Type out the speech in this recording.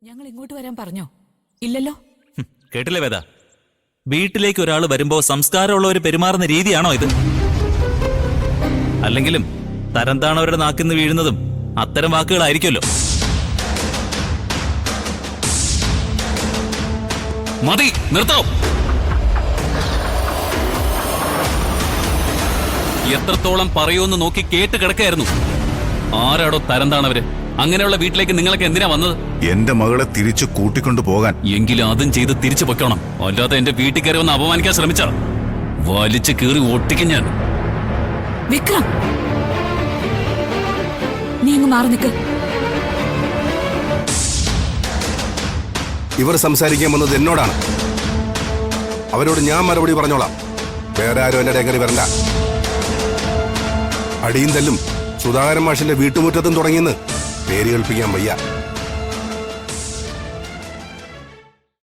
ഞങ്ങൾ ഇങ്ങോട്ട് വരാൻ പറഞ്ഞോ? ഇല്ലല്ലോ. കേട്ടില്ലേ വേദ? വീട്ടിലേക്ക് ഒരാൾ വരുമ്പോ സംസ്കാരമുള്ളവർ പെരുമാറുന്ന രീതിയാണോ ഇത്? അല്ലെങ്കിലും തരം താണവരുടെ നാക്കിന്ന് വീഴുന്നതും അത്തരം വാക്കുകളായിരിക്കുമല്ലോ. മതി, നിർത്തോ. എത്രത്തോളം പറയൂന്ന് നോക്കി കേട്ട് കിടക്കായിരുന്നു. ആരാടോ തരം താണവര്? അങ്ങനെയുള്ള വീട്ടിലേക്ക് നിങ്ങളൊക്കെ എന്തിനാ വന്നത്? എന്റെ മകളെ തിരിച്ചു കൂട്ടിക്കൊണ്ടു പോകാൻ. എങ്കിലും അതും ചെയ്ത് തിരിച്ചു പൊയ്ക്കോണം. അല്ലാതെ എന്റെ വീട്ടിൽ കയറി വന്ന് അപമാനിക്കാൻ ശ്രമിച്ച വലിച്ചു കീറി ഒട്ടിക്കും ഞാൻ. വിക്രം, നീ അങ്ങ് മാറി നിൽക്ക്. ഇവർ സംസാരിക്കാൻ വന്നത് എന്നോടാണ്. അവരോട് ഞാൻ മറുപടി പറഞ്ഞോളാം. വേറെ ആരും എന്റെ കയറി വരണ്ട. അടിയും തല്ലും സുധാകരൻ മാഷിന്റെ വീട്ടുമുറ്റത്തും തുടങ്ങിയെന്ന് പേര് കേൾപ്പിക്കാൻ വയ്യ.